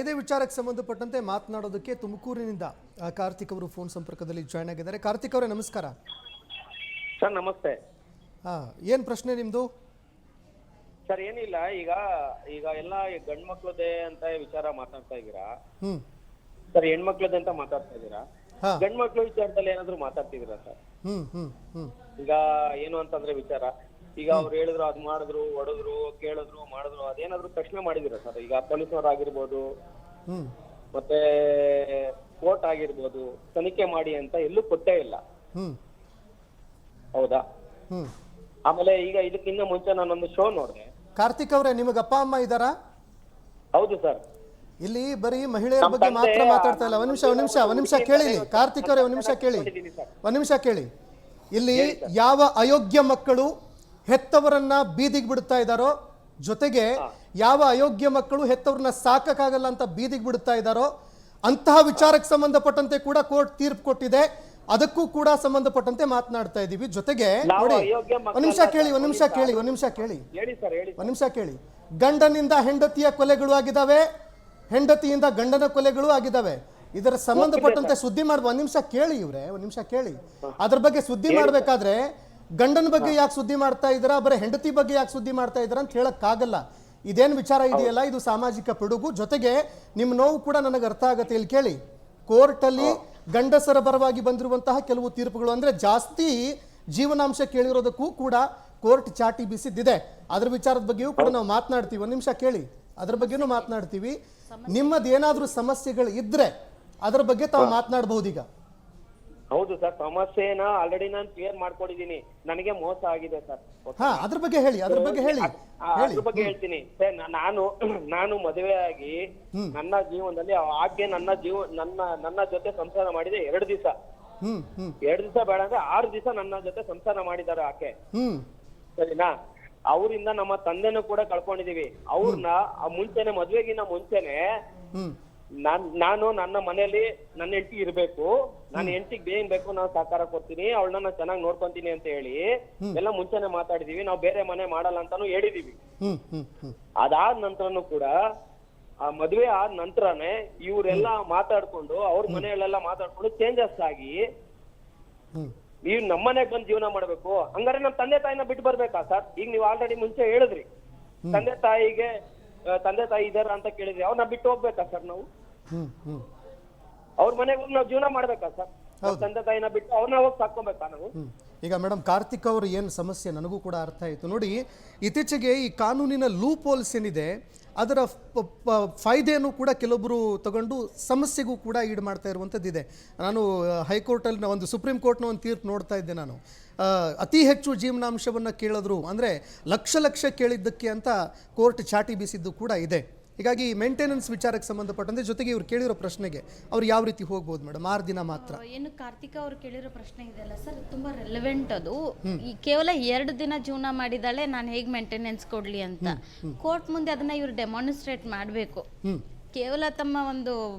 ಇದೇ ವಿಚಾರಕ್ಕೆ ಸಂಬಂಧಪಟ್ಟಂತೆ ಮಾತನಾಡೋದಕ್ಕೆ ತುಮಕೂರಿನಿಂದ ಕಾರ್ತಿಕ್ ಅವರು ಫೋನ್ ಸಂಪರ್ಕದಲ್ಲಿ ಜಾಯ್ನ್ ಆಗಿದ್ದಾರೆ. ಕಾರ್ತಿಕ್ ಅವರೇ ನಮಸ್ಕಾರ. ಸರ್ ನಮಸ್ತೆ. ಏನು ಪ್ರಶ್ನೆ ನಿಮ್ದು? ಸರ್ ಏನಿಲ್ಲ, ಈಗ ಈಗ ಎಲ್ಲ ಗಂಡ್ ಮಕ್ಳದೇ ಅಂತ ವಿಚಾರ ಮಾತಾಡ್ತಾ ಇದ್ದೀರಾ ಸರ್, ಹೆಣ್ಮಕ್ಳದೇ ಅಂತ ಮಾತಾಡ್ತಾ ಇದ್ದೀರಾ. ಗಂಡ್ ಮಕ್ಳು ವಿಚಾರದಲ್ಲಿ ಏನಾದ್ರು ಮಾತಾಡ್ತಿದ್ದೀರಾ ಸರ್? ಈಗ ಏನು ಅಂತಂದ್ರೆ ವಿಚಾರ, ಈಗ ಅವ್ರು ಹೇಳಿದ್ರು ಅದ್ ಮಾಡಿದ್ರು, ಹೊಡೆದ್ರು, ಕೇಳಿದ್ರು, ಮಾಡಿದ್ರು, ಅದೇನಾದ್ರು ಪ್ರಶ್ನೆ ಮಾಡಿದಿರಾ ಸರ್? ಈಗ ಪೊಲೀಸ್ನವ್ರು ಆಗಿರ್ಬೋದು, ಮತ್ತೆ ಕೋರ್ಟ್ ಆಗಿರ್ಬೋದು, ತನಿಖೆ ಮಾಡಿ ಅಂತ ಎಲ್ಲೂ ಕೊಟ್ಟೇ ಇಲ್ಲ. ಹೌದಾ? ಆಮೇಲೆ ಈಗ ಇದಕ್ಕಿಂತ ಮುಂಚೆ ನಾನೊಂದು ಶೋ ನೋಡಿದೆ. ಕಾರ್ತಿಕ್ ಅವರೇ, ನಿಮಗೆ ಅಪ್ಪ ಅಮ್ಮ ಇದ್ದಾರಾ? ಹೌದು ಸರ್. ಇಲ್ಲಿ ಬರೀ ಮಹಿಳೆಯರ ಬಗ್ಗೆ ಮಾತ್ರ ಮಾತಾಡ್ತಾ ಇಲ್ಲ. ಒಂದ್ ನಿಮಿಷ ಕೇಳಿ ಕಾರ್ತಿಕ್ ಅವರೇ, ಒಂದ್ ನಿಮಿಷ ಕೇಳಿ. ಇಲ್ಲಿ ಯಾವ ಅಯೋಗ್ಯ ಮಕ್ಕಳು ಹೆತ್ತವರನ್ನ ಬೀದಿಗೆ ಬಿಡ್ತಾ ಇದ್ದಾರೋ, ಜೊತೆಗೆ ಯಾವ ಅಯೋಗ್ಯ ಮಕ್ಕಳು ಹೆತ್ತವರನ್ನ ಸಾಕಕ್ಕಾಗಲ್ಲ ಅಂತ ಬೀದಿಗೆ ಬಿಡ್ತಾ ಇದ್ದಾರೋ ಅಂತಹ ವಿಚಾರಕ್ಕೆ ಸಂಬಂಧಪಟ್ಟಂತೆ ಕೂಡ ಕೋರ್ಟ್ ತೀರ್ಪು ಕೊಟ್ಟಿದೆ. ಅದಕ್ಕೂ ಕೂಡ ಸಂಬಂಧಪಟ್ಟಂತೆ ಮಾತನಾಡ್ತಾ ಇದ್ದೀವಿ. ಜೊತೆಗೆ ನೋಡಿ, ಒಂದ್ ನಿಮಿಷ ಕೇಳಿ. ಗಂಡನಿಂದ ಹೆಂಡತಿಯ ಕೊಲೆಗಳು ಆಗಿದ್ದಾವೆ, ಹೆಂಡತಿಯಿಂದ ಗಂಡನ ಕೊಲೆಗಳು ಆಗಿದ್ದಾವೆ. ಇದರ ಸಂಬಂಧಪಟ್ಟಂತೆ ಸುದ್ದಿ ಮಾಡುವ ಒಂದ್ ನಿಮಿಷ ಕೇಳಿ. ಅದ್ರ ಬಗ್ಗೆ ಸುದ್ದಿ ಮಾಡ್ಬೇಕಾದ್ರೆ ಗಂಡನ ಬಗ್ಗೆ ಯಾಕೆ ಸುದ್ದಿ ಮಾಡ್ತಾ ಇದ್ದೀರಾ, ಬರೀ ಹೆಂಡತಿ ಬಗ್ಗೆ ಯಾಕೆ ಸುದ್ದಿ ಮಾಡ್ತಾ ಇದ್ದೀರಾ ಅಂತ ಹೇಳಕ್ಕಾಗಲ್ಲ. ಇದೇನು ವಿಚಾರ ಇದೆಯಲ್ಲ, ಇದು ಸಾಮಾಜಿಕ ಪಿಡುಗು. ಜೊತೆಗೆ ನಿಮ್ಮ ನೋವು ಕೂಡ ನನಗೆ ಅರ್ಥ ಆಗತ್ತೆ. ಇಲ್ಲಿ ಕೇಳಿ, ಕೋರ್ಟಲ್ಲಿ ಗಂಡಸರ ಪರವಾಗಿ ಬಂದಿರುವಂತಹ ಕೆಲವು ತೀರ್ಪುಗಳು, ಅಂದ್ರೆ ಜಾಸ್ತಿ ಜೀವನಾಂಶ ಕೇಳಿರೋದಕ್ಕೂ ಕೂಡ ಕೋರ್ಟ್ ಚಾಟಿ ಬೀಸಿದ್ದಿದೆ. ಅದ್ರ ವಿಚಾರದ ಬಗ್ಗೆಯೂ ಕೂಡ ನಾವು ಮಾತನಾಡ್ತೀವಿ. ಒಂದ್ ನಿಮಿಷ ಕೇಳಿ, ಅದ್ರ ಬಗ್ಗೆನೂ ಮಾತನಾಡ್ತೀವಿ. ನಿಮ್ಮದೇನಾದ್ರೂ ಸಮಸ್ಯೆಗಳು ಇದ್ರೆ ಅದ್ರ ಬಗ್ಗೆ ತಾವು ಮಾತನಾಡಬಹುದು. ಈಗ ಹೌದು ಸರ್, ಸಮಸ್ಯೆನ ಆಲ್ರೆಡಿ ನಾನು ಕ್ಲಿಯರ್ ಮಾಡ್ಕೊಂಡಿದ್ದೀನಿ. ನನಗೆ ಮೋಸ ಆಗಿದೆ ಸರ್. ಅದ್ರ ಬಗ್ಗೆ ಹೇಳಿ. ಅದ್ರ ಬಗ್ಗೆ ಹೇಳ್ತೀನಿ ಸರ್. ನಾನು ಮದುವೆ ಆಗಿ ನನ್ನ ಜೀವನದಲ್ಲಿ ಆಕೆ ನನ್ನ ಜೊತೆ ಸಂಸಾರ ಮಾಡಿದೆ 2 ದಿವಸ. 2 ದಿವಸ ಬೇಡ ಅಂದ್ರೆ 6 ದಿವಸ ನನ್ನ ಜೊತೆ ಸಂಸಾರ ಮಾಡಿದ್ದಾರೆ ಆಕೆ. ಸರಿನಾ? ಅವರಿಂದ ನಮ್ಮ ತಂದೆನೂ ಕೂಡ ಕಳ್ಕೊಂಡಿದೀವಿ. ಅವ್ರನ್ನ ಮುಂಚೆನೆ, ಮದ್ವೆಗಿನ್ನ ಮುಂಚೆನೆ ನಾನು ನನ್ನ ಮನೆಯಲ್ಲಿ ನನ್ನ ಹೆಂಡತಿ ಇರ್ಬೇಕು, ನನ್ನ ಹೆಂಡತಿಗೆ ಏನ್ ಬೇಕು ನಾನು ಸಹಕಾರ ಕೊಡ್ತೀನಿ, ಅವಳನ್ನ ನಾನು ಚೆನ್ನಾಗಿ ನೋಡ್ಕೊಂತೀನಿ ಅಂತ ಹೇಳಿ ಎಲ್ಲ ಮುಂಚೆನೆ ಮಾತಾಡಿದೀವಿ. ನಾವು ಬೇರೆ ಮನೆ ಮಾಡಲ್ಲ ಅಂತಾನು ಹೇಳಿದೀವಿ. ಅದಾದ ನಂತರನು ಕೂಡ, ಆ ಮದ್ವೆ ಆದ ನಂತರನೇ ಇವರೆಲ್ಲ ಮಾತಾಡ್ಕೊಂಡು, ಅವ್ರ ಮನೆಯಲ್ಲೆಲ್ಲ ಮಾತಾಡ್ಕೊಂಡು ಚೇಂಜಸ್ ಆಗಿ ನೀವು ನಮ್ಮನೆಗ್ ಬಂದು ಜೀವನ ಮಾಡ್ಬೇಕು, ಹಂಗಾರೆ ನಮ್ ತಂದೆ ತಾಯಿನ ಬಿಟ್ಟು ಬರ್ಬೇಕಾ ಸರ್? ಈಗ ನೀವು ಆಲ್ರೆಡಿ ಮುಂಚೆ ಹೇಳಿದ್ರಿ, ತಂದೆ ತಾಯಿ ಇದಾರ ಅಂತ ಕೇಳಿದ್ರಿ. ಅವ್ರನ್ನ ಬಿಟ್ಟು ಹೋಗ್ಬೇಕಾ ಸರ್ ನಾವು? ಅವ್ರ ಮನೆಗೆ ಹೋಗಿ ನಾವು ಜೀವನ ಮಾಡ್ಬೇಕಾ ಸರ್? ತಂದೆ ತಾಯಿನ ಬಿಟ್ಟು ಅವ್ರನ್ನ ಹೋಗಿ ಸಾಕೋಬೇಕಾ ನಾವು? ಈಗ ಮೇಡಮ್, ಕಾರ್ತಿಕ್ ಅವರು ಏನು ಸಮಸ್ಯೆ ನನಗೂ ಕೂಡ ಅರ್ಥ ಆಯಿತು. ನೋಡಿ, ಇತ್ತೀಚೆಗೆ ಈ ಕಾನೂನಿನ ಲೂಪ್ ಹೋಲ್ಸ್ ಏನಿದೆ, ಅದರ ಫಾಯ್ದೆಯನ್ನು ಕೂಡ ಕೆಲವೊಬ್ಬರು ತಗೊಂಡು ಸಮಸ್ಯೆಗೂ ಕೂಡ ಈಡು ಮಾಡ್ತಾ ಇರುವಂಥದ್ದಿದೆ. ನಾನು ಹೈಕೋರ್ಟಲ್ಲಿ ಒಂದು ಸುಪ್ರೀಂ ಕೋರ್ಟ್ನ ಒಂದು ತೀರ್ಪು ನೋಡ್ತಾ ಇದ್ದೆ. ನಾನು ಅತಿ ಹೆಚ್ಚು ಜೀವನಾಂಶವನ್ನು ಕೇಳಿದ್ರು, ಅಂದರೆ ಲಕ್ಷ ಕೇಳಿದ್ದಕ್ಕೆ ಅಂತ ಕೋರ್ಟ್ ಚಾಟಿ ಬೀಸಿದ್ದು ಕೂಡ ಇದೆ. ಹೀಗಾಗಿ ಮೇಂಟೆನೆನ್ಸ್ ವಿಚಾರಕ್ಕೆ ಸಂಬಂಧಪಟ್ಟಂತೆ, ಜೊತೆಗೆ ಇವ್ರು ಕೇಳಿರೋ ಪ್ರಶ್ನೆಗೆ ಅವ್ರು ಯಾವ ರೀತಿ ಹೋಗ್ಬೋದು ಮೇಡಮ್? 6 ದಿನ ಮಾತ್ರ. ಏನು ಕಾರ್ತಿಕ್ ಅವರು ಕೇಳಿರೋ ಪ್ರಶ್ನೆ ಇದೆಯಲ್ಲ ಸರ್, ತುಂಬಾ ರೆಲೆವೆಂಟ್ ಅದು. ಕೇವಲ 2 ದಿನ ಜೀವನ ಮಾಡಿದಾಳೆ, ನಾನು ಹೇಗೆ ಮೇಂಟೆನೆನ್ಸ್ ಕೊಡ್ಲಿ ಅಂತ ಕೋರ್ಟ್ ಮುಂದೆ ಅದನ್ನ ಇವ್ರು ಡೆಮಾನ್ಸ್ಟ್ರೇಟ್ ಮಾಡಬೇಕು. ಕೇವಲ ತಮ್ಮ ಒಂದು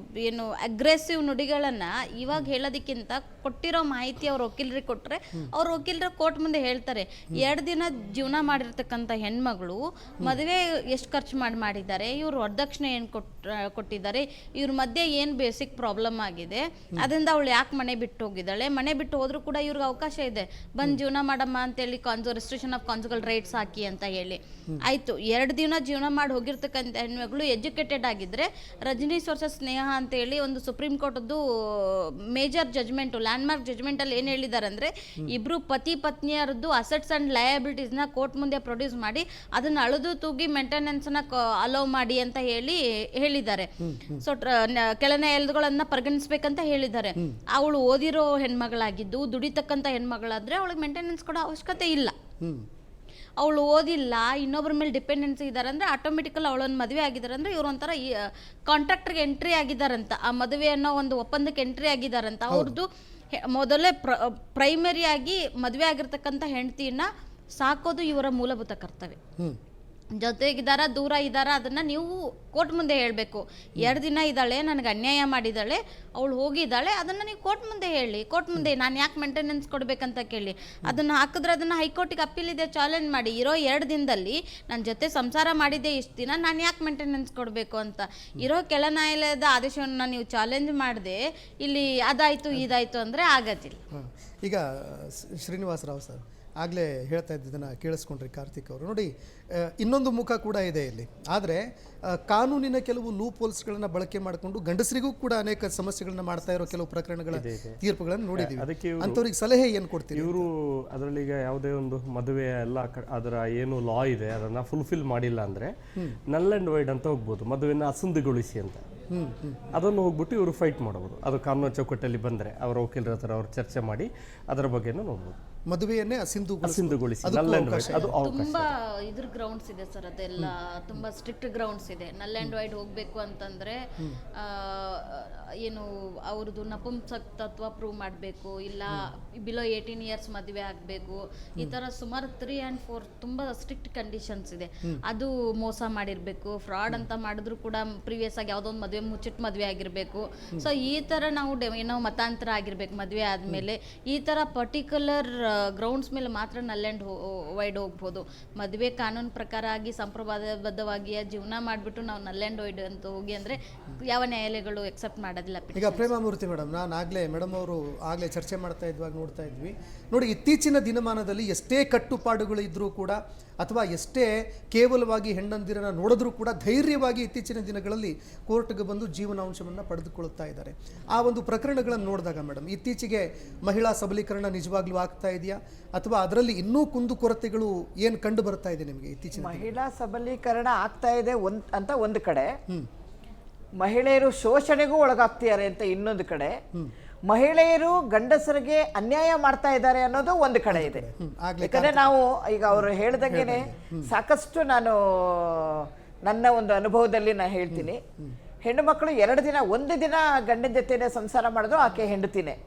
ಏನು ಅಗ್ರೆಸಿವ್ ನುಡಿಗಳನ್ನ ಇವಾಗ ಹೇಳೋದಕ್ಕಿಂತ ಕೊಟ್ಟಿರೋ ಮಾಹಿತಿ ಅವ್ರ ವಕೀಲರಿಗೆ ಕೊಟ್ರೆ, ಅವ್ರ ವಕೀಲರ ಕೋರ್ಟ್ ಮುಂದೆ ಹೇಳ್ತಾರೆ. 2 ದಿನ ಜೀವನ ಮಾಡಿರ್ತಕ್ಕಂಥ ಹೆಣ್ಮಗಳು ಮದುವೆ ಎಷ್ಟು ಖರ್ಚು ಮಾಡಿದ್ದಾರೆ, ಇವ್ರು ವರದಕ್ಷಿಣೆ ಏನು ಕೊಟ್ಟಿದ್ದಾರೆ, ಇವ್ರ ಮಧ್ಯೆ ಏನು ಬೇಸಿಕ್ ಪ್ರಾಬ್ಲಮ್ ಆಗಿದೆ, ಅದರಿಂದ ಅವಳು ಯಾಕೆ ಮನೆ ಬಿಟ್ಟು ಹೋಗಿದ್ದಾಳೆ, ಮನೆ ಬಿಟ್ಟು ಹೋದ್ರೂ ಕೂಡ ಇವ್ರಿಗೆ ಅವಕಾಶ ಇದೆ ಬಂದು ಜೀವನ ಮಾಡಮ್ಮ ಅಂತೇಳಿ ರೆಸ್ಟ್ರಿಕ್ಷನ್ ಆಫ್ ಕಾನ್ಜುಗಲ್ ರೈಟ್ಸ್ ಹಾಕಿ ಅಂತ ಹೇಳಿ ಆಯ್ತು. 2 ದಿನ ಜೀವನ ಮಾಡಿ ಹೋಗಿರ್ತಕ್ಕಂಥ ಹೆಣ್ಮಗಳು ಎಜುಕೇಟೆಡ್ ಆಗಿದ್ರೆ, ರಜನೀಶ್ ವರ್ಸಸ್ ಸ್ನೇಹ ಅಂತ ಹೇಳಿ ಒಂದು ಸುಪ್ರೀಂ ಕೋರ್ಟ್ದು major judgment, land judgment ಅಲ್ಲಿ ಏನ್ ಹೇಳಿದ್ದಾರೆ ಅಂದ್ರೆ, ಇಬ್ರು ಪತಿ ಪತ್ನಿಯರದ್ದು ಅಸೆಟ್ಸ್ ಅಂಡ್ ಲಯಬಿಲಿಟೀಸ್ ನ ಕೋರ್ಟ್ ಮುಂದೆ ಪ್ರೊಡ್ಯೂಸ್ ಮಾಡಿ ಅದನ್ನ ಅಳೆದು ತೂಗಿ ಮೇಂಟೆನೆನ್ಸ್ ನ ಅಲೋ ಮಾಡಿ ಅಂತ ಹೇಳಿದ್ದಾರೆ. ಸೊ ಕೆಳ ನ್ಯಾಯಾಲಯಗಳನ್ನ ಪರಿಗಣಿಸ್ಬೇಕಂತ ಹೇಳಿದ್ದಾರೆ. ಅವಳು ಓದಿರೋ ಹೆಣ್ಮಗಳಾಗಿದ್ದು ದುಡಿತಕ್ಕಂತ ಹೆಣ್ಮಗಳಾದ್ರೆ ಅವಳಿಗೆ ಮೇಂಟೆನೆನ್ಸ್ ಕೊಡೋ ಅವಶ್ಯಕತೆ ಇಲ್ಲ. ಅವಳು ಓದಿಲ್ಲ, ಇನ್ನೊಬ್ಬರ ಮೇಲೆ ಡಿಪೆಂಡೆನ್ಸಿ ಇದ್ದಾರೆ ಅಂದರೆ ಆಟೋಮೆಟಿಕಲ್ ಅವಳೊಂದು ಮದುವೆ ಆಗಿದ್ದಾರೆ ಅಂದರೆ ಇವರು ಒಂಥರ ಕಾಂಟ್ರಾಕ್ಟ್ಗೆ ಎಂಟ್ರಿ ಆಗಿದ್ದಾರಂತ, ಆ ಮದುವೆ ಅನ್ನೋ ಒಂದು ಒಪ್ಪಂದಕ್ಕೆ ಎಂಟ್ರಿ ಆಗಿದ್ದಾರಂತ. ಅವ್ರದ್ದು ಮೊದಲೇ ಪ್ರೈಮರಿಯಾಗಿ ಮದುವೆ ಆಗಿರ್ತಕ್ಕಂಥ ಹೆಂಡತಿಯನ್ನ ಸಾಕೋದು ಇವರ ಮೂಲಭೂತ ಕರ್ತವ್ಯ. ಜೊತೆಗಿದ್ದಾರ ದೂರ ಇದ್ದಾರ ಅದನ್ನು ನೀವು ಕೋರ್ಟ್ ಮುಂದೆ ಹೇಳಬೇಕು. 2 ದಿನ ಇದ್ದಾಳೆ, ನನಗೆ ಅನ್ಯಾಯ ಮಾಡಿದ್ದಾಳೆ, ಅವಳು ಹೋಗಿದ್ದಾಳೆ, ಅದನ್ನು ನೀವು ಕೋರ್ಟ್ ಮುಂದೆ ಹೇಳಿ. ಕೋರ್ಟ್ ಮುಂದೆ ನಾನು ಯಾಕೆ ಮೇಂಟೆನೆನ್ಸ್ ಕೊಡಬೇಕಂತ ಕೇಳಿ. ಅದನ್ನು ಹಾಕಿದ್ರೆ ಅದನ್ನು ಹೈಕೋರ್ಟಿಗೆ ಅಪೀಲ್ ಇದೆ, ಚಾಲೆಂಜ್ ಮಾಡಿ. ಇರೋ 2 ದಿನದಲ್ಲಿ ನನ್ನ ಜೊತೆ ಸಂಸಾರ ಮಾಡಿದ್ದೆ ಇಷ್ಟು ದಿನ, ನಾನು ಯಾಕೆ ಮೇಂಟೆನೆನ್ಸ್ ಕೊಡಬೇಕು ಅಂತ ಇರೋ ಕೆಳ ನ್ಯಾಯಾಲಯದ ಆದೇಶವನ್ನು ನೀವು ಚಾಲೆಂಜ್ ಮಾಡದೆ ಇಲ್ಲಿ ಅದಾಯಿತು ಇದಾಯಿತು ಅಂದರೆ ಆಗೋದಿಲ್ಲ. ಈಗ ಶ್ರೀನಿವಾಸ ರಾವ್ ಸರ್ ಆಗಲೇ ಹೇಳ್ತಾ ಇದ್ದಿದ್ದನ್ನು ಕೇಳಿಸ್ಕೊಂಡ್ರಿ ಕಾರ್ತಿಕ್ ಅವರು. ನೋಡಿ, ಇನ್ನೊಂದು ಮುಖ ಕೂಡ ಇದೆ ಇಲ್ಲಿ. ಆದರೆ ಕಾನೂನಿನ ಕೆಲವು ಲೂಪ್ ಹೋಲ್ಸ್ಗಳನ್ನು ಬಳಕೆ ಮಾಡಿಕೊಂಡು ಗಂಡಸರಿಗೂ ಕೂಡ ಅನೇಕ ಸಮಸ್ಯೆಗಳನ್ನ ಮಾಡ್ತಾ ಇರೋ ಕೆಲವು ಪ್ರಕರಣಗಳ ತೀರ್ಪುಗಳನ್ನು ನೋಡಿದ್ದೀವಿ. ಅಂಥವ್ರಿಗೆ ಸಲಹೆ ಏನು ಕೊಡ್ತೀವಿ? ಇವರು ಅದರಲ್ಲಿ ಈಗ ಯಾವುದೇ ಒಂದು ಮದುವೆ ಎಲ್ಲ ಅದರ ಏನು ಲಾ ಇದೆ ಅದನ್ನು ಫುಲ್ಫಿಲ್ ಮಾಡಿಲ್ಲ ಅಂದರೆ ನಲ್ ಆ್ಯಂಡ್ ವೈಡ್ ಅಂತ ಹೋಗ್ಬೋದು, ಮದುವೆನ ಅಸಂದುಗೊಳಿಸಿ ಅಂತ. ಅದನ್ನು ಹೋಗ್ಬಿಟ್ಟು ಇವರು ಫೈಟ್ ಮಾಡಬಹುದು. ಅದು ಕಾನೂನು ಚೌಕಟ್ಟಲ್ಲಿ ಬಂದರೆ ಅವರ ವಕೀಲರ ಹತ್ರ ಅವ್ರು ಚರ್ಚೆ ಮಾಡಿ ಅದರ ಬಗ್ಗೆನೂ ನೋಡ್ಬೋದು. ಮದುವೆಯನ್ನೇ ಅಸಿಂದುಗೊಳಿಸಿ ಅದು ತುಂಬಾ ಇದ್ರ ಗ್ರೌಂಡ್ಸ್ ಇದೆ ಸರ್, ಅದೆಲ್ಲ ತುಂಬಾ ಸ್ಟ್ರಿಕ್ಟ್ ಗ್ರೌಂಡ್ಸ್ ಇದೆ. ನಲ್ ಆ್ಯಂಡ್ ವೈಡ್ ಹೋಗ್ಬೇಕು ಅಂತಂದ್ರೆ ಏನು ಅವ್ರದ್ದು ನಪುಂಸಕತ್ವ ಪ್ರೂವ್ ಮಾಡಬೇಕು, ಇಲ್ಲ ಬಿಲೋ 18 ಇಯರ್ಸ್ ಮದುವೆ ಆಗಬೇಕು, ಈ ಥರ ಸುಮಾರು 3 and 4 ತುಂಬ ಸ್ಟ್ರಿಕ್ಟ್ ಕಂಡೀಷನ್ಸ್ ಇದೆ. ಅದು ಮೋಸ ಮಾಡಿರಬೇಕು, ಫ್ರಾಡ್ ಅಂತ ಮಾಡಿದ್ರು ಕೂಡ ಪ್ರೀವಿಯಸ್ ಆಗಿ ಯಾವುದೋ ಒಂದು ಮದುವೆ ಮುಚ್ಚಿಟ್ಟು ಮದುವೆ ಆಗಿರಬೇಕು. ಸೊ ಈ ಥರ ನಾವು ಏನೋ ಮತಾಂತರ ಆಗಿರ್ಬೇಕು ಮದುವೆ ಆದಮೇಲೆ. ಈ ಥರ ಪರ್ಟಿಕ್ಯುಲರ್ ಗ್ರೌಂಡ್ಸ್ ಮೇಲೆ ಮಾತ್ರ ನಲ್ ಆ್ಯಂಡ್ ವೈಡ್ ಹೋಗ್ಬೋದು. ಮದುವೆ ಕಾನೂನು ಪ್ರಕಾರ ಆಗಿ ಸಂಪ್ರದಾಯಬದ್ಧವಾಗಿ ಜೀವನ ಮಾಡಿಬಿಟ್ಟು ನಾವು ನಲ್ ಆ್ಯಂಡ್ ವೈಡ್ ಅಂತ ಹೋಗಿ ಅಂದರೆ ಯಾವ ನ್ಯಾಯಾಲಯಗಳು ಎಕ್ಸೆಪ್ಟ್ ಮಾಡೋದಿಲ್ಲ. ಈಗ ಪ್ರೇಮಾಮೂರ್ತಿ ಮೇಡಮ್, ನಾನು ಆಗಲೇ ಮೇಡಮ್ ಅವರು ಆಗಲೇ ಚರ್ಚೆ ಮಾಡ್ತಾ ಇದ್ವಾಗ ನೋಡ್ತಾ ಇದ್ವಿ. ನೋಡಿ, ಇತ್ತೀಚಿನ ದಿನಮಾನದಲ್ಲಿ ಎಷ್ಟೇ ಕಟ್ಟುಪಾಡುಗಳು ಇದ್ದರೂ ಕೂಡ ಅಥವಾ ಎಷ್ಟೇ ಕೇವಲವಾಗಿ ಹೆಣ್ಣಂದಿರನ್ನ ನೋಡಿದ್ರೂ ಕೂಡ ಧೈರ್ಯವಾಗಿ ಇತ್ತೀಚಿನ ದಿನಗಳಲ್ಲಿ ಕೋರ್ಟ್ಗೆ ಬಂದು ಜೀವನಾಂಶವನ್ನು ಪಡೆದುಕೊಳ್ಳುತ್ತಾ ಇದ್ದಾರೆ. ಆ ಒಂದು ಪ್ರಕರಣಗಳನ್ನು ನೋಡಿದಾಗ ಮೇಡಮ್, ಇತ್ತೀಚೆಗೆ ಮಹಿಳಾ ಸಬಲೀಕರಣ ನಿಜವಾಗ್ಲೂ ಆಗ್ತಾ ಇದೆಯಾ ಅಥವಾ ಅದರಲ್ಲಿ ಇನ್ನೂ ಕುಂದುಕೊರತೆಗಳು ಏನು ಕಂಡು ಬರ್ತಾ ಇದೆ ನಿಮಗೆ ಇತ್ತೀಚಿನ? ಮಹಿಳಾ ಸಬಲೀಕರಣ ಆಗ್ತಾ ಇದೆ ಅಂತ ಒಂದು ಕಡೆ, ಮಹಿಳೆಯರು ಶೋಷಣೆಗೂ ಒಳಗಾಗ್ತಿದ್ದಾರೆ ಅಂತ ಇನ್ನೊಂದು ಕಡೆ, ಮಹಿಳೆಯರು ಗಂಡಸರಿಗೆ ಅನ್ಯಾಯ ಮಾಡ್ತಾ ಇದ್ದಾರೆ ಅನ್ನೋದು ಒಂದು ಕಡೆ ಇದೆ. ಯಾಕಂದ್ರೆ ನಾವು ಈಗ ಅವರು ಹೇಳ್ದಂಗೆನೆ ಸಾಕಷ್ಟು ನಾನು ನನ್ನ ಒಂದು ಅನುಭವದಲ್ಲಿ ನಾನು ಹೇಳ್ತೀನಿ, ಹೆಣ್ಣು ಮಕ್ಕಳು 2 ದಿನ, 1 ದಿನ ಗಂಡನ ಜೊತೆನೆ ಸಂಸಾರ ಮಾಡಿದ್ರು ಆಕೆ ಹೆಂಡತಿನೇ,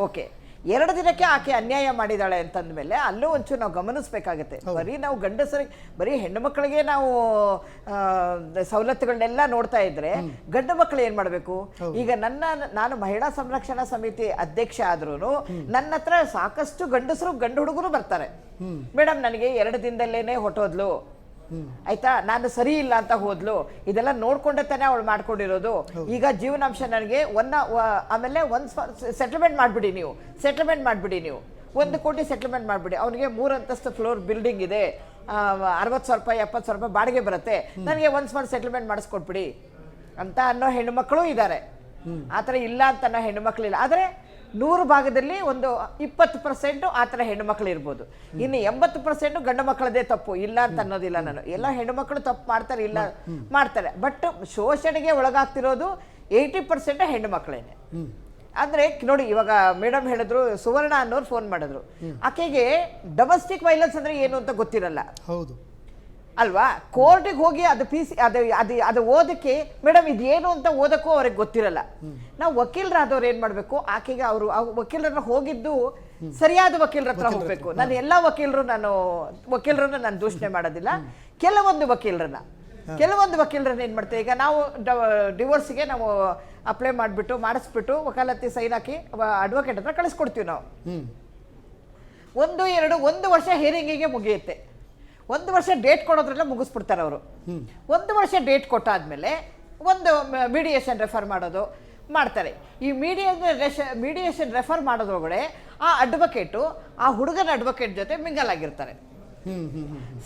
ಓಕೆ, 2 ದಿನಕ್ಕೆ ಆಕೆ ಅನ್ಯಾಯ ಮಾಡಿದಾಳೆ ಅಂತಂದ್ಮೇಲೆ ಅಲ್ಲೂ ಒಂಚೂರು ನಾವು ಗಮನಿಸ್ಬೇಕಾಗತ್ತೆ. ಬರೀ ನಾವು ಗಂಡಸರಿಗೆ, ಬರೀ ಹೆಣ್ಣು ಮಕ್ಕಳಿಗೆ ನಾವು ಸವಲತ್ತುಗಳನ್ನೆಲ್ಲ ನೋಡ್ತಾ ಇದ್ರೆ ಗಂಡು ಮಕ್ಕಳು ಏನ್ ಮಾಡ್ಬೇಕು? ಈಗ ನಾನು ಮಹಿಳಾ ಸಂರಕ್ಷಣಾ ಸಮಿತಿ ಅಧ್ಯಕ್ಷ ಆದ್ರೂ ನನ್ನ ಹತ್ರ ಸಾಕಷ್ಟು ಗಂಡು ಹುಡುಗರು ಬರ್ತಾರೆ. ಮೇಡಮ್, ನನಗೆ 2 ದಿನದಲ್ಲೇನೆ ಹೊಟ್ಟೋದ್ಲು, ಆಯ್ತಾ, ನಾನು ಸರಿ ಇಲ್ಲ ಅಂತ ಹೋದ್ಲು, ಇದೆಲ್ಲ ನೋಡ್ಕೊಂಡೆ ತಾನೆ ಅವಳು ಮಾಡ್ಕೊಂಡಿರೋದು. ಈಗ ಜೀವನಾಂಶ ನನಗೆ ಆಮೇಲೆ ಸೆಟಲ್ಮೆಂಟ್ ಮಾಡ್ಬಿಡಿ ನೀವು, 1 ಕೋಟಿ ಸೆಟಲ್ಮೆಂಟ್ ಮಾಡ್ಬಿಡಿ. ಅವನಿಗೆ 3 ಅಂತಸ್ತು ಫ್ಲೋರ್ ಬಿಲ್ಡಿಂಗ್ ಇದೆ, 60,000 ರೂಪಾಯಿ 70,000 ರೂಪಾಯಿ ಬಾಡಿಗೆ ಬರುತ್ತೆ, ನನಗೆ ಒಂದು ಸೆಟಲ್ಮೆಂಟ್ ಮಾಡಿಸ್ಕೊಟ್ಬಿಡಿ ಅಂತ ಅನ್ನೋ ಹೆಣ್ಣುಮಕ್ಕಳು ಇದ್ದಾರೆ. ಆ ಥರ ಇಲ್ಲ ಅಂತ ಅನ್ನೋ ಹೆಣ್ಣುಮಕ್ಳಿಲ್ಲ. ಆದರೆ 100 ಭಾಗದಲ್ಲಿ ಒಂದು 20% ಆ ಥರ ಹೆಣ್ಣುಮಕ್ಳು ಇರ್ಬೋದು. ಇನ್ನು 80% ಗಂಡು ಮಕ್ಕಳದೇ ತಪ್ಪು, ಇಲ್ಲ ಅಂತ ಅನ್ನೋದಿಲ್ಲ ನಾನು. ಎಲ್ಲ ಹೆಣ್ಣುಮಕ್ಕಳು ತಪ್ಪು ಮಾಡ್ತಾರೆ, ಇಲ್ಲ ಮಾಡ್ತಾರೆ. ಬಟ್ ಶೋಷಣೆಗೆ ಒಳಗಾಗ್ತಿರೋದು 80% ಹೆಣ್ಣು ಮಕ್ಕಳೇನೆ. ಅಂದ್ರೆ ನೋಡಿ, ಇವಾಗ ಮೇಡಮ್ ಹೇಳಿದ್ರು, ಸುವರ್ಣ ಅನ್ನೋರು ಫೋನ್ ಮಾಡಿದ್ರು, ಆಕೆಗೆ ಡೊಮೆಸ್ಟಿಕ್ ವೈಲೆನ್ಸ್ ಅಂದ್ರೆ ಏನು ಅಂತ ಗೊತ್ತಿರಲ್ಲ. ಹೌದು ಅಲ್ವಾ? ಕೋರ್ಟಿಗೆ ಹೋಗಿ ಅದು ಓದಕ್ಕೆ, ಮೇಡಮ್ ಇದೇನು ಅಂತ ಓದಕ್ಕೂ ಅವ್ರಿಗೆ ಗೊತ್ತಿರಲ್ಲ. ನಾವು ವಕೀಲರಾದವ್ರು ಏನ್ ಮಾಡ್ಬೇಕು, ಆಕೆಗೆ ಅವರು ವಕೀಲರನ್ನ ಹೋಗಿದ್ದು ಸರಿಯಾದ ವಕೀಲರ ಹತ್ರ ಹೋಗ್ಬೇಕು. ನಾನು ಎಲ್ಲಾ ವಕೀಲರನ್ನ ನಾನು ದೂಷಣೆ ಮಾಡೋದಿಲ್ಲ. ಕೆಲವೊಂದು ವಕೀಲರನ್ನ ಏನ್ ಮಾಡ್ತೇವೆ, ಈಗ ನಾವು ಡಿವೋರ್ಸ್ಗೆ ನಾವು ಅಪ್ಲೈ ಮಾಡಿಸ್ಬಿಟ್ಟು ವಕಾಲತಿ ಸೈನ್ ಹಾಕಿ ಅಡ್ವೊಕೇಟ್ ಹತ್ರ ಕಳಿಸ್ಕೊಡ್ತೀವಿ ನಾವು. 1 ವರ್ಷ ಹಿಯರಿಂಗಿಗೆ ಮುಗಿಯುತ್ತೆ. 1 ವರ್ಷ ಡೇಟ್ ಕೊಡೋದ್ರೆಲ್ಲ ಮುಗಿಸ್ಬಿಡ್ತಾರೆ ಅವರು. 1 ವರ್ಷ ಡೇಟ್ ಕೊಟ್ಟಾದ್ಮೇಲೆ ಒಂದು ಮೀಡಿಯೇಷನ್ ರೆಫರ್ ಮಾಡ್ತಾರೆ. ಈ ಮೀಡಿಯೇಷನ್ ರೆಫರ್ ಮಾಡೋದ್ರೊಳಗಡೆ ಆ ಅಡ್ವೊಕೇಟು ಆ ಹುಡುಗನ ಅಡ್ವೊಕೇಟ್ ಜೊತೆ ಮಿಂಗಲ್ ಆಗಿರ್ತಾರೆ.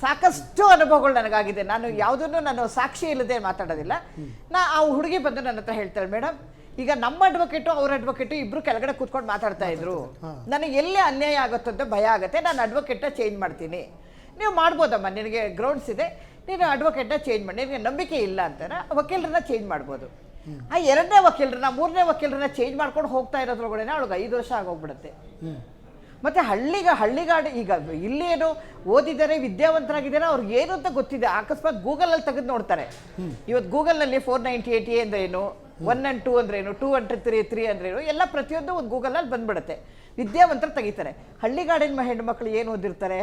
ಸಾಕಷ್ಟು ಅನುಭವಗಳು ನನಗಾಗಿದೆ. ನಾನು ಯಾವುದನ್ನು ನಾನು ಸಾಕ್ಷಿ ಇಲ್ಲದೆ ಮಾತಾಡೋದಿಲ್ಲ. ಆ ಹುಡುಗಿ ಬಂದು ನನ್ನ ಹತ್ರ ಹೇಳ್ತಾಳೆ, ಮೇಡಮ್ ಈಗ ನಮ್ಮ ಅಡ್ವೊಕೇಟು ಅವ್ರ ಅಡ್ವೊಕೇಟು ಇಬ್ರು ಕೆಳಗಡೆ ಕೂತ್ಕೊಂಡು ಮಾತಾಡ್ತಾ ಇದ್ರು, ನನಗೆ ಎಲ್ಲಿ ಅನ್ಯಾಯ ಆಗುತ್ತೋ ಅಂತ ಭಯ ಆಗುತ್ತೆ, ನಾನು ಅಡ್ವೊಕೇಟ್ನ ಚೇಂಜ್ ಮಾಡ್ತೀನಿ. ನೀವು ಮಾಡ್ಬೋದಮ್ಮ, ನಿನಗೆ ಗ್ರೌಂಡ್ಸ್ ಇದೆ, ನೀನು ಅಡ್ವೊಕೇಟ್ನ ಚೇಂಜ್ ಮಾಡಿ, ನಿನಗೆ ನಂಬಿಕೆ ಇಲ್ಲ ಅಂತಾರೆ, ವಕೀಲರನ್ನ ಚೇಂಜ್ ಮಾಡ್ಬೋದು. ಆ 2ನೇ ವಕೀಲರನ್ನ 3ನೇ ವಕೀಲರನ್ನ ಚೇಂಜ್ ಮಾಡ್ಕೊಂಡು ಹೋಗ್ತಾ ಇರೋದ್ರೊಳಗಡೆ ಅವಳಿಗೆ 5 ವರ್ಷ ಆಗೋಗ್ಬಿಡುತ್ತೆ. ಮತ್ತೆ ಹಳ್ಳಿಗಾಡು ಈಗ ಇಲ್ಲಿ ಏನು ಓದಿದ್ದಾರೆ, ವಿದ್ಯಾವಂತರಾಗಿದ್ದಾರೆ, ಅವ್ರಿಗೆ ಏನು ಅಂತ ಗೊತ್ತಿದೆ. ಅಕಸ್ಮಾತ್ ಗೂಗಲಲ್ಲಿ ತೆಗೆದು ನೋಡ್ತಾರೆ. ಇವತ್ತು ಗೂಗಲ್ನಲ್ಲಿ 498A ಅಂದ್ರೆ ಏನು, 1 and 2 ಅಂದ್ರೆ ಏನು, 2 and 3 ಅಂದ್ರೆ ಏನು, ಎಲ್ಲ ಪ್ರತಿಯೊಂದು ಒಂದು ಗೂಗಲಲ್ಲಿ ಬಂದ್ಬಿಡುತ್ತೆ. ವಿದ್ಯಾವಂತರು ತೆಗಿತಾರೆ. ಹಳ್ಳಿಗಾಡಿನ ಹೆಣ್ಣು ಮಕ್ಕಳು ಏನು ಓದಿರ್ತಾರೆ,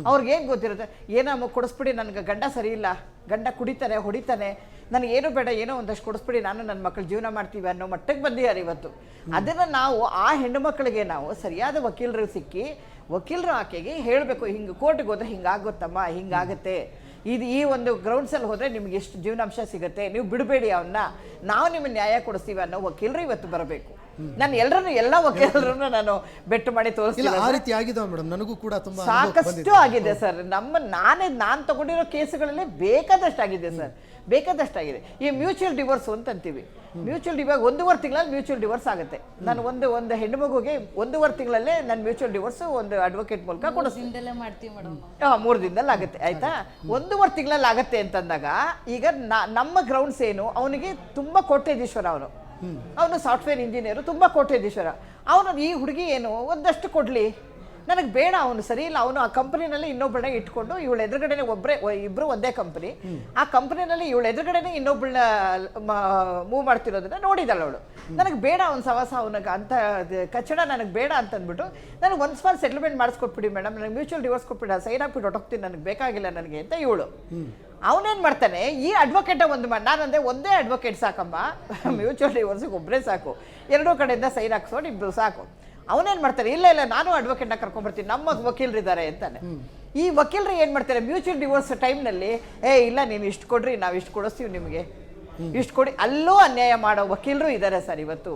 ಅವ್ರಿಗೆ ಏನ್ ಗೊತ್ತಿರುತ್ತೆ, ಏನಮ್ಮ ಕೊಡಿಸ್ಬಿಡಿ, ನನ್ಗೆ ಗಂಡ ಸರಿ ಇಲ್ಲ, ಗಂಡ ಕುಡಿತಾನೆ ಹೊಡಿತಾನೆ, ನನಗೆ ಏನು ಬೇಡ, ಏನೋ ಒಂದಷ್ಟು ಕೊಡಿಸ್ಬಿಡಿ, ನಾನು ನನ್ನ ಮಕ್ಕಳು ಜೀವನ ಮಾಡ್ತೀವಿ ಅನ್ನೋ ಮಟ್ಟಕ್ಕೆ ಬಂದಿದ್ದಾರೆ ಇವತ್ತು. ಅದನ್ನ ನಾವು ಆ ಹೆಣ್ಣು ಮಕ್ಕಳಿಗೆ ನಾವು ಸರಿಯಾದ ವಕೀಲರು ಸಿಕ್ಕಿ ವಕೀಲರು ಆಕೆಗೆ ಹೇಳಬೇಕು, ಹಿಂಗೆ ಕೋರ್ಟ್ಗೆ ಹೋದ್ರೆ ಹಿಂಗಾಗುತ್ತಮ್ಮ, ಹಿಂಗಾಗುತ್ತೆ, ಇದು ಈ ಒಂದು ಗ್ರೌಂಡ್ಸಲ್ಲಿ ಹೋದರೆ ನಿಮ್ಗೆ ಎಷ್ಟು ಜೀವನಾಂಶ ಸಿಗುತ್ತೆ, ನೀವು ಬಿಡಬೇಡಿ ಅವನ್ನ, ನಾವು ನಿಮಗೆ ನ್ಯಾಯ ಕೊಡಿಸ್ತೀವಿ ಅನ್ನೋ ವಕೀಲರು ಇವತ್ತು ಬರಬೇಕು. ನಾನು ಎಲ್ಲ ವಕೀಲರನ್ನು ನಾನು ಬೆಟ್ಟು ಮಾಡಿ ಇಲ್ಲ ತೋರಿಸ್ತೀನಿ. ಆ ರೀತಿ ಆಗಿದಾವ ಮೇಡಮ್, ನನಗೂ ಕೂಡ ತುಂಬಾ ಸಾಕಷ್ಟು ಆಗಿದೆ ಸರ್. ನಾನು ತಗೊಂಡಿರೋ ಕೇಸುಗಳಲ್ಲಿ ಬೇಕಾದಷ್ಟು ಆಗಿದೆ ಸರ್, ಬೇಕಾದಷ್ಟಾಗಿದೆ. ಈ ಮ್ಯೂಚುವಲ್ ಡಿವೋರ್ಸ್ ಅಂತೀವಿ. ಮ್ಯೂಚುವಲ್ ಡಿವೋರ್ಸ್ 1.5 ತಿಂಗಳಲ್ಲಿ ಮ್ಯೂಚುವಲ್ ಡಿವೋರ್ಸ್ ಆಗುತ್ತೆ. ನಾನು ಒಂದು ಹೆಣ್ಣು ಮಗುಗೆ 1.5 ತಿಂಗಳಲ್ಲೇ ನಾನು ಮ್ಯೂಚುವಲ್ ಡಿವೋರ್ಸ್ ಒಂದು ಅಡ್ವೊಕೇಟ್ ಮೂಲಕ ಕೊಡಿಸ್ತೀನಿ. 3 ದಿನದಲ್ಲಿ ಆಗುತ್ತೆ, ಆಯ್ತಾ. 1.5 ತಿಂಗಳಲ್ಲಿ ಆಗುತ್ತೆ ಅಂತಂದಾಗ ಈಗ ನಮ್ಮ ಗ್ರೌಂಡ್ಸ್ ಏನು, ಅವನಿಗೆ ತುಂಬಾ ಕೋಟ್ಯಾಧೀಶ್ವರ, ಅವನು ಸಾಫ್ಟ್ವೇರ್ ಇಂಜಿನಿಯರು, ತುಂಬಾ ಕೋಟ್ಯಾಧೀಶ್ವರ. ಅವನು ಈ ಹುಡುಗಿ ಏನು ಒಂದಷ್ಟು ಕೊಡ್ಲಿ, ನನಗೆ ಬೇಡ, ಅವನು ಸರಿ ಇಲ್ಲ, ಅವನು ಆ ಕಂಪನಿನಲ್ಲಿ ಇನ್ನೊಬ್ಬಳನ್ನ ಇಟ್ಕೊಂಡು ಇವಳ ಎದುರುಗಡೆನೆ ಇಬ್ರು ಒಂದೇ ಕಂಪನಿ, ಆ ಕಂಪನಿನಲ್ಲಿ ಇವಳ ಎದುರುಗಡೆನೆ ಇನ್ನೊಬ್ಬಳನ್ನ ಮೂವ್ ಮಾಡ್ತಿರೋದನ್ನ ನೋಡಿದಾಳೆ ಅವಳು. ನನಗೆ ಬೇಡ ಅವನ ಸವಾಸ, ಅವನಿಗೆ ಅಂತ ಕಚ್ಚಡ ನನಗೆ ಬೇಡ ಅಂತಂದ್ಬಿಟ್ಟು ನನಗೆ ಒನ್ಸ್ ಫಾರ್ ಸೆಟಲ್ಮೆಂಟ್ ಮಾಡಿಸ್ಕೊಟ್ಬಿಡಿ ಮೇಡಮ್, ನನಗೆ ಮ್ಯೂಚುವಲ್ ಡಿವೋರ್ಸ್ ಕೊಟ್ಬಿಡಿ, ಸೈನ್ ಹಾಕ್ಬಿಟ್ಟು ಹೊಟ್ಟೋಗ್ತೀನಿ, ನನಗೆ ಬೇಕಾಗಿಲ್ಲ ನನಗೆ ಅಂತ ಇವಳು. ಅವನೇನ್ ಮಾಡ್ತಾನೆ, ಈ ಅಡ್ವೊಕೇಟ್ ನಾನಂದ್ರೆ ಒಂದೇ ಅಡ್ವೊಕೇಟ್ ಸಾಕಮ್ಮ, ಮ್ಯೂಚುವಲ್ ಡಿವೋರ್ಸ್ಗೆ ಒಬ್ಬರೇ ಸಾಕು, ಎರಡೂ ಕಡೆಯಿಂದ ಸೈನ್ ಹಾಕ್ಸೋಡು ಇಬ್ರು ಸಾಕು. ಅವನೇನ್ ಮಾಡ್ತಾರೆ, ಇಲ್ಲ ನಾನು ಅಡ್ವೊಕೇಟ್ನ ಕರ್ಕೊಂಡ್ಬರ್ತೀನಿ, ನಮ್ಮ ವಕೀಲರು ಇದ್ದಾರೆ ಅಂತಾನೆ. ಈ ವಕೀಲರು ಏನ್ ಮಾಡ್ತಾರೆ, ಮ್ಯೂಚುವಲ್ ಡಿವೋರ್ಸ್ ಟೈಮ್ನಲ್ಲಿ ಇಲ್ಲ ನೀವು ಇಷ್ಟು ಕೊಡ್ರಿ, ನಾವು ಇಷ್ಟು ಕೊಡಿಸ್ತೀವಿ ನಿಮಗೆ, ಇಷ್ಟು ಕೊಡಿ, ಅಲ್ಲೂ ಅನ್ಯಾಯ ಮಾಡೋ ವಕೀಲರು ಇದ್ದಾರೆ ಸರ್ ಇವತ್ತು.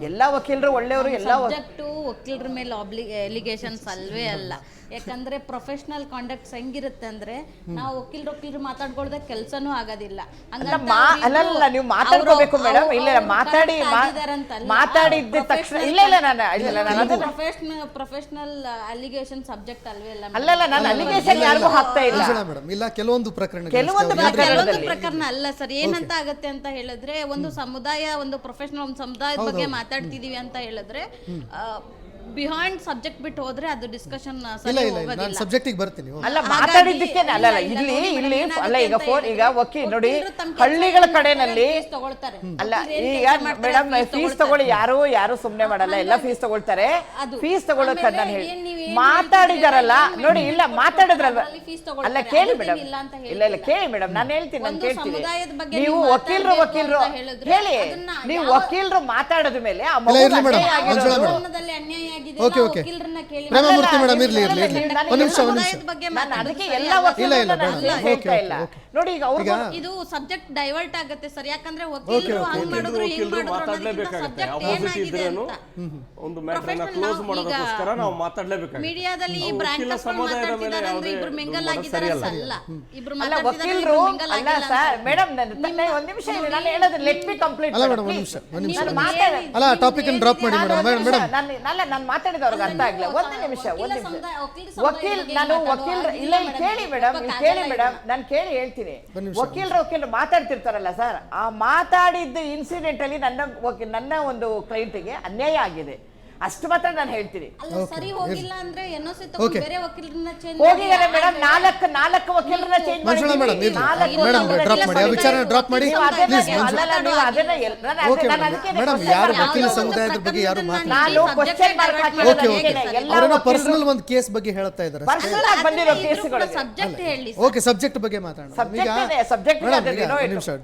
ಎಲ್ಲಾ ವಕೀಲರು ಒಳ್ಳೆಯವರು, ಎಲ್ಲ ವಕೀಲರ ಮೇಲೆ ಎಲಿಗೇಷನ್ಸ್ ಅಲ್ವೇ ಅಲ್ಲ. ಯಾಕಂದ್ರೆ ಪ್ರೊಫೆಷನಲ್ ಕಾಂಡಕ್ಟ್ಸ್ ಹೆಂಗಿರುತ್ತೆ ಅಂದ್ರೆ ನಾವು ವಕೀಲರು ಮಾತಾಡ್ಕೊಳ್ದೆ ಕೆಲಸನೂ ಆಗೋದಿಲ್ಲ. ಅಲ್ಲ ನೀವು ಮಾತಾಡ್ಕೋಬೇಕು ಮೇಡಮ್. ಇಲ್ಲ ಮಾತಾಡಿದ್ದ ತಕ್ಷಣ ಇಲ್ಲ ಪ್ರೊಫೆಷನಲ್ ಅಲಿಗೇಷನ್ ಸಬ್ಜೆಕ್ಟ್ ಅಲ್ವೇ ಅಲ್ಲ. ಅಲ್ಲಲ್ಲ, ನಾನು ಅಲಿಗೇಷನ್ ಯಾರಿಗೂ ಹಾಕ್ತಾ ಇಲ್ಲ ಮೇಡಮ್. ಇಲ್ಲ ಕೆಲವೊಂದು ಪ್ರಕರಣ ಪ್ರಕರಣ ಅಲ್ಲ ಸರ್. ಏನಂತ ಆಗತ್ತೆ ಅಂತ ಹೇಳಿದ್ರೆ, ಒಂದು ಸಮುದಾಯ, ಒಂದು ಪ್ರೊಫೆಷನಲ್ ಒಂದು ಸಮುದಾಯದ ಬಗ್ಗೆ ಮಾತಾಡ್ತಿದೀವಿ ಅಂತ ಹೇಳಿದ್ರೆ ಬಿಹೈಂಡ್ ಸಬ್ಜೆಕ್ಟ್ ಬಿಟ್ಟು ಹೋದ್ರೆ ಅದು ಡಿಸ್ಕಷನ್ ನಾನು ಸಬ್ಜೆಕ್ಟಿಗೆ ಬರ್ತೀನಿ. ಅಲ್ಲ ಮಾತಾಡಿದ್ದಕ್ಕೆ ಅಲ್ಲ ಇಲ್ಲಿ ಅಲ್ಲ ಈಗ ಈಗ ವಕೀಲ್ ನೋಡಿ, ಹಳ್ಳಿಗಳ ಕಡೆನಲ್ಲಿ ಅಲ್ಲ ಈಗ ಮೇಡಮ್ ಫೀಸ್ ತಗೊಳ್ಳಿ, ಯಾರು ಸುಮ್ನೆ ಮಾಡಲ್ಲ, ಎಲ್ಲ ಫೀಸ್ ತಗೊಳ್ತಾರೆ. ಫೀಸ್ ತಗೊಳ್ಳೋಕೆ ನಾನು ಹೇಳಿ ಮಾತಾಡಿದಾರಲ್ಲ ನೋಡಿ, ಇಲ್ಲ ಮಾತಾಡಿದ್ರಲ್ವ, ಅಲ್ಲ ಕೇಳಿ ಮೇಡಮ್, ಇಲ್ಲ ಕೇಳಿ ಮೇಡಮ್, ನಾನು ಹೇಳ್ತೀನಿ, ನಾನು ಕೇಳ್ತೀನಿ. ನೀವು ವಕೀಲರು ಹೇಳಿ, ನೀವು ವಕೀಲರು ಮಾತಾಡದ ಮೇಲೆ ಆ ಓಕೆ ಪ್ರೇಮಮೂರ್ತಿ ಮೇಡಮ್ ಇರ್ಲಿ ಒಂದು ನಿಮಿಷ ಅದಕ್ಕೆ ಎಲ್ಲ ಹೇಳ್ತಾ ಇಲ್ಲ ನೋಡಿ. ಈಗ ಅವ್ರಿಗೆ ಇದು ಸಬ್ಜೆಕ್ಟ್ ಡೈವರ್ಟ್ ಆಗುತ್ತೆ ಸರ್. ಯಾಕಂದ್ರೆ ವಕೀಲರು ಹಂಗ್ ಮಾಡಿದ್ರು ಹಿಂಗ್ ಮಾಡಿದ್ರು ಒಂದು ಮ್ಯಾಟರ್ನ ಕ್ಲೋಸ್ ಮಾಡೋದಕ್ಕೋಸ್ಕರ ನಾವು ಮಾತಾಡಲೇಬೇಕಾಗುತ್ತೆ. ಮೀಡಿಯಾದಲ್ಲಿ ಬ್ರಾಂಕರ್ಸ್ ಮಾತಾಡ್ತಿದ್ದಾರೆ ಅಂದ್ರೆ ಇಬ್ರು ಮಿಂಗಲ್ ಆಗಿದ್ದಾರೆ ಅಲ್ಲ, ಇಬ್ರು ವಕೀಲರು ಅಲ್ಲ ಸರ್. ಮೇಡಮ್ ನನ್ನ ಒಂದು ನಿಮಿಷ ಇದೆ, ನಾನು ಹೇಳೋದು ಲೆಟ್ ಮಿ ಕಂಪ್ಲೀಟ್. ಅಲ್ಲ ಮೇಡಮ್ ಒಂದು ನಿಮಿಷ ಅಲ್ಲ ಟಾಪಿಕ್ ಅನ್ನು ಡ್ರಾಪ್ ಮಾಡಿ ಮೇಡಮ್. ನಾನು ಮಾತಾಡಿದವ್ರಿಗೆ ಅರ್ಥ ಆಗಿಲ್ಲ. ಒಂದು ನಿಮಿಷ ವಕೀಲ್ ನಾನು ವಕೀಲರು ಇಲ್ಲ ಕೇಳಿ ಮೇಡಮ್, ನಾನು ಕೇಳಿ ಹೇಳ್ತೀನಿ. ವಕೀಲರು ಮಾತಾಡ್ತಿರ್ತಾರಲ್ಲ ಸರ್, ಆ ಮಾತಾಡಿದ್ದ ಇನ್ಸಿಡೆಂಟ್ ಅಲ್ಲಿ ನನ್ನ ಒಂದು ಕ್ಲೈಂಟ್ಗೆ ಅನ್ಯಾಯ ಆಗಿದೆ, ಅಷ್ಟು ಮಾತ್ರ ನಾನು ಹೇಳ್ತೀನಿ. ಸರಿ ಹೋಗಿಲ್ಲ ಅಂದ್ರೆ ಎನ್ಒಸಿ ತಗೊಂಡು ಬೇರೆ ವಕೀಲರನ್ನ ಚೇಂಜ್ ಹೋಗಿದ್ದಾರೆ ಮೇಡಮ್, ನಾಲ್ಕು ವಕೀಲರನ್ನ ಚೇಂಜ್ ಮಾಡಿ ಮೇಡಮ್. ಯಾರು ವಕೀಲ ಸಮುದಾಯದ ಬಗ್ಗೆ ಯಾರು ನಾನು ಕ್ವೆಶ್ಚನ್ ಮಾರ್ಕ್ ಹಾಕಿರೋದು ಪರ್ಸನಲ್ ಒಂದು ಕೇಸ್ ಬಗ್ಗೆ ಹೇಳ್ತಾ ಇದ್ದಾರೆ. ಪರ್ಸನಲ್ ಆಗಿ ಬಂದಿರೋ ಕೇಸ್ಗಳು ಸಬ್ಜೆಕ್ಟ್ ಹೇಳಿ. ಓಕೆ ಸಬ್ಜೆಕ್ಟ್ ಬಗ್ಗೆ ಮಾತಾಡೋಣ. ಸಬ್ಜೆಕ್ಟ್